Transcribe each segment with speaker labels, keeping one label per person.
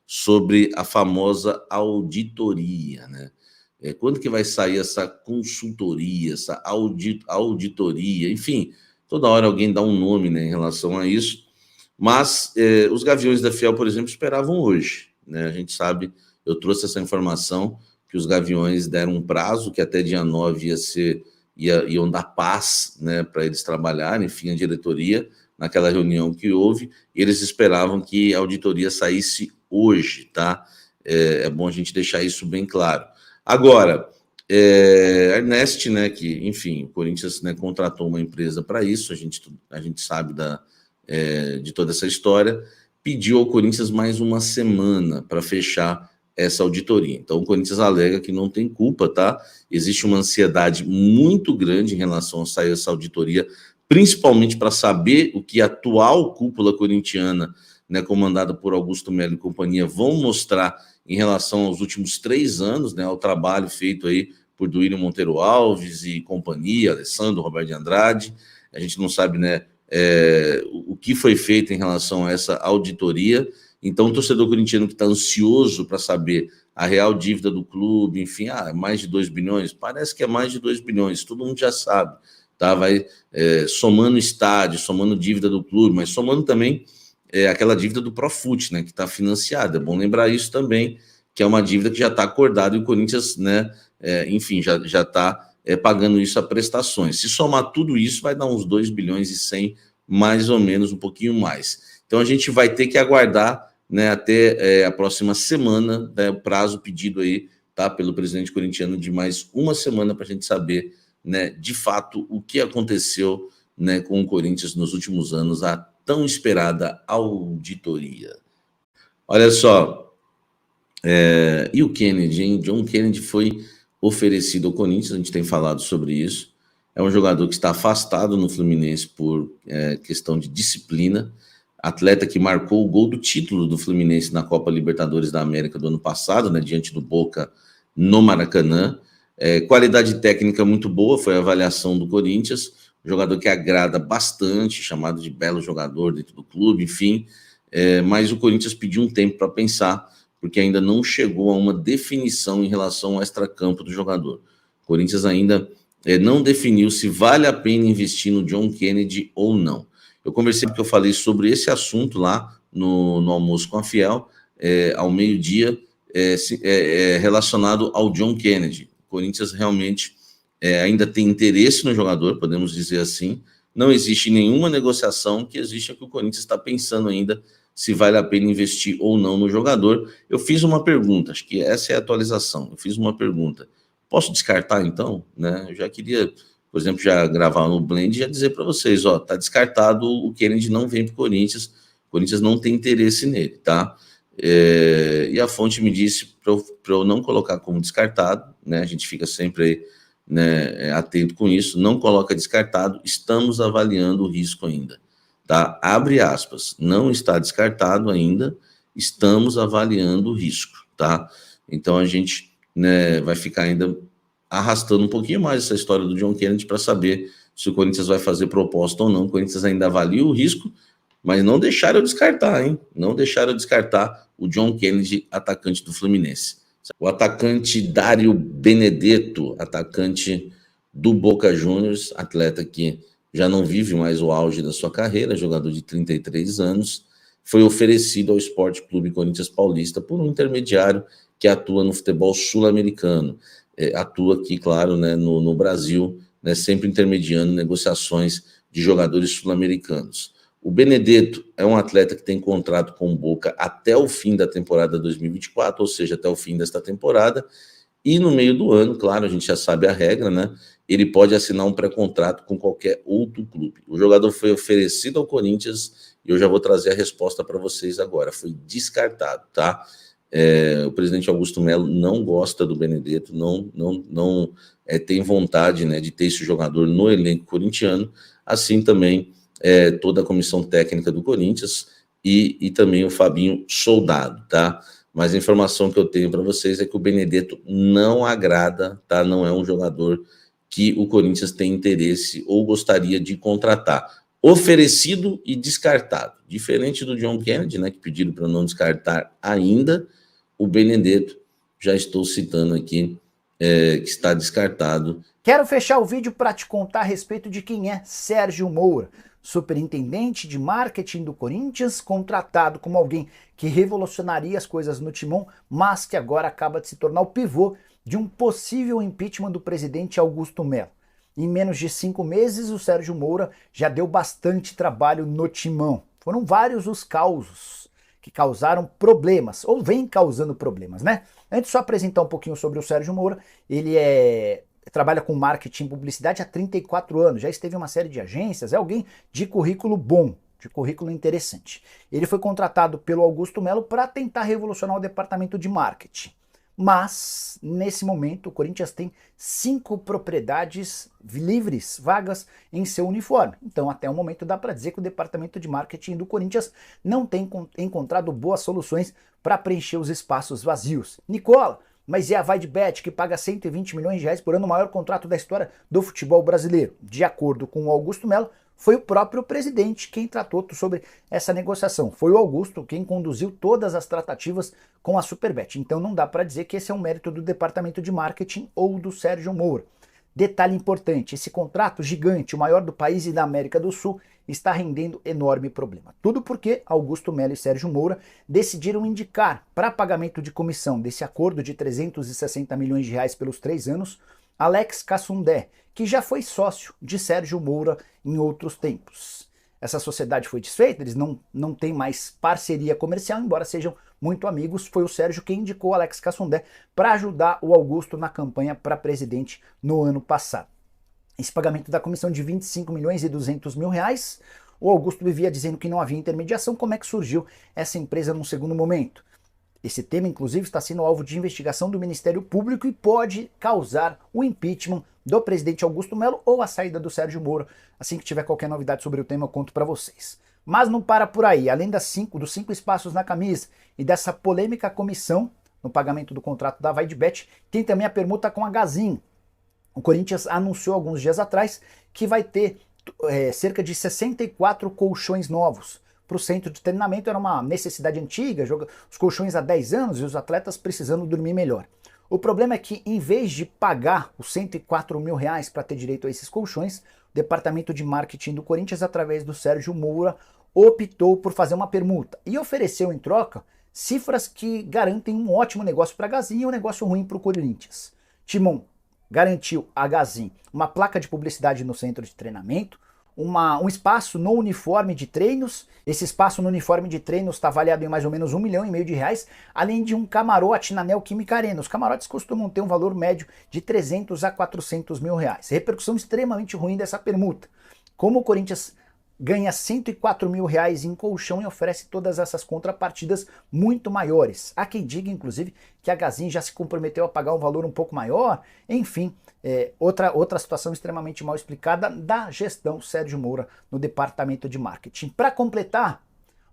Speaker 1: sobre a famosa auditoria, né? Quando que vai sair essa consultoria, essa auditoria, enfim, toda hora alguém dá um nome, né, em relação a isso, mas os Gaviões da Fiel, por exemplo, esperavam hoje, né? A gente sabe, eu trouxe essa informação, que os Gaviões deram um prazo, que até dia 9 iam dar paz, né, para eles trabalharem, enfim, a diretoria, naquela reunião que houve, eles esperavam que a auditoria saísse hoje, tá? É bom a gente deixar isso bem claro. Agora, a Ernest, né, que, enfim, o Corinthians, né, contratou uma empresa para isso, a gente sabe de toda essa história, pediu ao Corinthians mais uma semana para fechar essa auditoria. Então, o Corinthians alega que não tem culpa, tá? Existe uma ansiedade muito grande em relação a sair essa auditoria, principalmente para saber o que a atual cúpula corintiana, né, comandada por Augusto Melo e companhia, vão mostrar em relação aos últimos 3 anos, né, ao trabalho feito aí por Duílio Monteiro Alves e companhia, Alessandro, Roberto de Andrade. A gente não sabe, né, o que foi feito em relação a essa auditoria. Então, o torcedor corintiano que está ansioso para saber a real dívida do clube, enfim, mais de 2 bilhões, parece que é mais de 2 bilhões, todo mundo já sabe, tá? Vai somando estádio, somando dívida do clube, mas somando também aquela dívida do Profut, né, que está financiada. É bom lembrar isso também, que é uma dívida que já está acordada e o Corinthians, né, enfim, já está pagando isso a prestações. Se somar tudo isso, vai dar uns 2 bilhões e 100, mais ou menos, um pouquinho mais. Então, a gente vai ter que aguardar, né, até a próxima semana, né, o prazo pedido aí, tá, pelo presidente corintiano, de mais uma semana para a gente saber, né, de fato, o que aconteceu, né, com o Corinthians nos últimos anos, a tão esperada auditoria. Olha só, e o Kennedy, hein? John Kennedy foi oferecido ao Corinthians, a gente tem falado sobre isso. É um jogador que está afastado no Fluminense por questão de disciplina, atleta que marcou o gol do título do Fluminense na Copa Libertadores da América do ano passado, né, diante do Boca no Maracanã. Qualidade técnica muito boa, foi a avaliação do Corinthians, um jogador que agrada bastante, chamado de belo jogador dentro do clube, enfim, mas o Corinthians pediu um tempo para pensar, porque ainda não chegou a uma definição em relação ao extracampo do jogador. O Corinthians ainda não definiu se vale a pena investir no John Kennedy ou não. Eu conversei, porque eu falei sobre esse assunto lá no Almoço com a Fiel, ao meio-dia, relacionado ao John Kennedy. O Corinthians realmente ainda tem interesse no jogador, podemos dizer assim. Não existe nenhuma negociação, que existe que o Corinthians está pensando ainda se vale a pena investir ou não no jogador. Eu fiz uma pergunta, acho que essa é a atualização. Eu fiz uma pergunta. Posso descartar, então? Né? Eu já queria, por exemplo, já gravar no Blend e já dizer para vocês, ó, tá descartado, o Kennedy não vem para o Corinthians não tem interesse nele, tá? E a fonte me disse para eu não colocar como descartado, né? A gente fica sempre aí, né, atento com isso, não coloca descartado, estamos avaliando o risco ainda, tá? Abre aspas, não está descartado ainda, estamos avaliando o risco, tá? Então a gente, né, vai ficar ainda arrastando um pouquinho mais essa história do John Kennedy para saber se o Corinthians vai fazer proposta ou não. O Corinthians ainda avalia o risco, mas não deixaram eu descartar, hein? Não deixaram eu descartar o John Kennedy, atacante do Fluminense. O atacante Dário Benedetto, atacante do Boca Juniors, atleta que já não vive mais o auge da sua carreira, jogador de 33 anos, foi oferecido ao Sport Clube Corinthians Paulista por um intermediário que atua no futebol sul-americano. Atua aqui, claro, né, no Brasil, né, sempre intermediando negociações de jogadores sul-americanos. O Benedetto é um atleta que tem contrato com o Boca até o fim da temporada 2024, ou seja, até o fim desta temporada, e no meio do ano, claro, a gente já sabe a regra, né? Ele pode assinar um pré-contrato com qualquer outro clube. O jogador foi oferecido ao Corinthians e eu já vou trazer a resposta para vocês agora. Foi descartado, tá? O presidente Augusto Melo não gosta do Benedetto, não tem vontade, né, de ter esse jogador no elenco corintiano, assim também toda a comissão técnica do Corinthians e também o Fabinho Soldado, tá? Mas a informação que eu tenho para vocês é que o Benedetto não agrada, tá? Não é um jogador que o Corinthians tem interesse ou gostaria de contratar. oferecido e descartado. Diferente do John Kennedy, né, que pediram para não descartar ainda, o Benedetto, já estou citando aqui, que está descartado.
Speaker 2: Quero fechar o vídeo para te contar a respeito de quem é Sérgio Moura, superintendente de marketing do Corinthians, contratado como alguém que revolucionaria as coisas no Timão, mas que agora acaba de se tornar o pivô de um possível impeachment do presidente Augusto Melo. Em menos de 5 meses, o Sérgio Moura já deu bastante trabalho no Timão. Foram vários os causos que causaram problemas, ou vem causando problemas, né? Antes, só apresentar um pouquinho sobre o Sérgio Moura. Ele trabalha com marketing e publicidade há 34 anos, já esteve em uma série de agências, é alguém de currículo bom, de currículo interessante. Ele foi contratado pelo Augusto Melo para tentar revolucionar o departamento de marketing. Mas, nesse momento, o Corinthians tem 5 propriedades livres, vagas em seu uniforme. Então, até o momento, dá para dizer que o departamento de marketing do Corinthians não tem encontrado boas soluções para preencher os espaços vazios. Nicola, mas é a Vaidbet que paga 120 milhões de reais por ano, o maior contrato da história do futebol brasileiro. De acordo com o Augusto Melo, foi o próprio presidente quem tratou sobre essa negociação. Foi o Augusto quem conduziu todas as tratativas com a Superbet. Então não dá para dizer que esse é um mérito do departamento de marketing ou do Sérgio Moura. Detalhe importante, esse contrato gigante, o maior do país e da América do Sul, está rendendo enorme problema. Tudo porque Augusto Melo e Sérgio Moura decidiram indicar para pagamento de comissão desse acordo de 360 milhões de reais pelos 3 anos, Alex Cassundé, que já foi sócio de Sérgio Moura em outros tempos. Essa sociedade foi desfeita, eles não têm mais parceria comercial, embora sejam muito amigos. Foi o Sérgio quem indicou Alex Cassundé para ajudar o Augusto na campanha para presidente no ano passado. Esse pagamento da comissão de 25 milhões e 200 mil reais, o Augusto vivia dizendo que não havia intermediação. Como é que surgiu essa empresa num segundo momento? Esse tema, inclusive, está sendo alvo de investigação do Ministério Público e pode causar o impeachment do presidente Augusto Melo ou a saída do Sérgio Moro. Assim que tiver qualquer novidade sobre o tema, eu conto para vocês. Mas não para por aí. Além dos 5 espaços na camisa e dessa polêmica comissão no pagamento do contrato da Vaidbet, tem também a permuta com a Gazin. O Corinthians anunciou alguns dias atrás que vai ter cerca de 64 colchões novos para o centro de treinamento. Era uma necessidade antiga, os colchões há 10 anos e os atletas precisando dormir melhor. O problema é que, em vez de pagar os 104 mil reais para ter direito a esses colchões, o departamento de marketing do Corinthians, através do Sérgio Moura, optou por fazer uma permuta e ofereceu em troca cifras que garantem um ótimo negócio para a Gazin e um negócio ruim para o Corinthians. Timon garantiu a Gazin uma placa de publicidade no centro de treinamento, um espaço no uniforme de treinos. Esse espaço no uniforme de treinos está avaliado em mais ou menos 1,5 milhão de reais, além de um camarote na Neoquímica Arena. Os camarotes costumam ter um valor médio de 300 a 400 mil reais. Repercussão extremamente ruim dessa permuta. Como o Corinthians ganha 104 mil reais em colchão e oferece todas essas contrapartidas muito maiores. Há quem diga, inclusive, que a Gazin já se comprometeu a pagar um valor um pouco maior. Enfim, outra situação extremamente mal explicada da gestão Sérgio Moura no departamento de marketing. Para completar,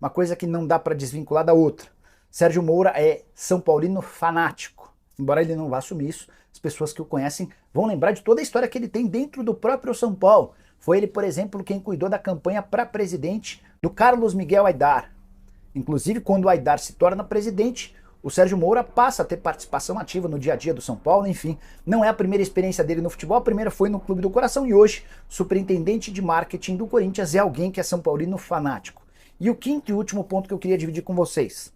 Speaker 2: uma coisa que não dá para desvincular da outra. Sérgio Moura é São Paulino fanático. Embora ele não vá assumir isso, as pessoas que o conhecem vão lembrar de toda a história que ele tem dentro do próprio São Paulo. Foi ele, por exemplo, quem cuidou da campanha para presidente do Carlos Miguel Aidar. Inclusive, quando o Aidar se torna presidente, o Sérgio Moura passa a ter participação ativa no dia a dia do São Paulo. Enfim, não é a primeira experiência dele no futebol, a primeira foi no Clube do Coração e hoje, superintendente de marketing do Corinthians, é alguém que é São Paulino fanático. E o quinto e último ponto que eu queria dividir com vocês.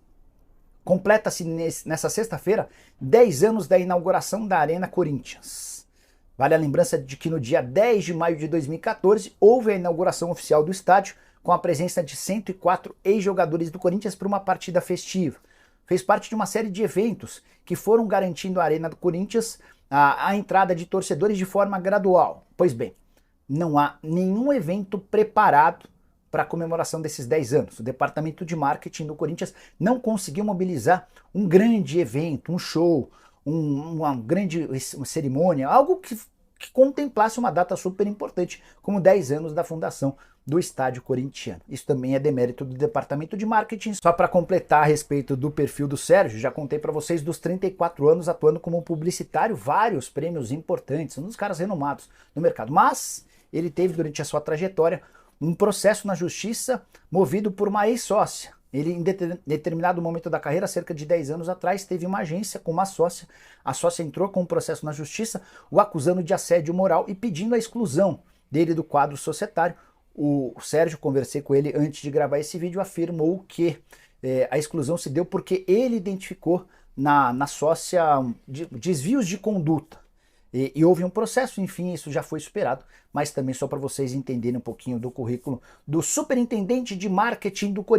Speaker 2: Completa-se nessa sexta-feira 10 anos da inauguração da Arena Corinthians. Vale a lembrança de que no dia 10 de maio de 2014 houve a inauguração oficial do estádio com a presença de 104 ex-jogadores do Corinthians para uma partida festiva. Fez parte de uma série de eventos que foram garantindo à Arena do Corinthians a entrada de torcedores de forma gradual. Pois bem, não há nenhum evento preparado para a comemoração desses 10 anos. O departamento de marketing do Corinthians não conseguiu mobilizar um grande evento, um show, uma grande cerimônia, algo que contemplasse uma data super importante, como 10 anos da fundação do estádio corintiano. Isso também é demérito do departamento de marketing. Só para completar a respeito do perfil do Sérgio, já contei para vocês dos 34 anos atuando como publicitário, vários prêmios importantes, um dos caras renomados no mercado. Mas ele teve durante a sua trajetória um processo na justiça movido por uma ex-sócia. Ele, em determinado momento da carreira, cerca de 10 anos atrás, teve uma agência com uma sócia. A sócia entrou com um processo na justiça, o acusando de assédio moral e pedindo a exclusão dele do quadro societário. O Sérgio, conversei com ele antes de gravar esse vídeo, afirmou que a exclusão se deu porque ele identificou na sócia desvios de conduta. E houve um processo, enfim, isso já foi superado, mas também só para vocês entenderem um pouquinho do currículo do superintendente de marketing do Corinthians.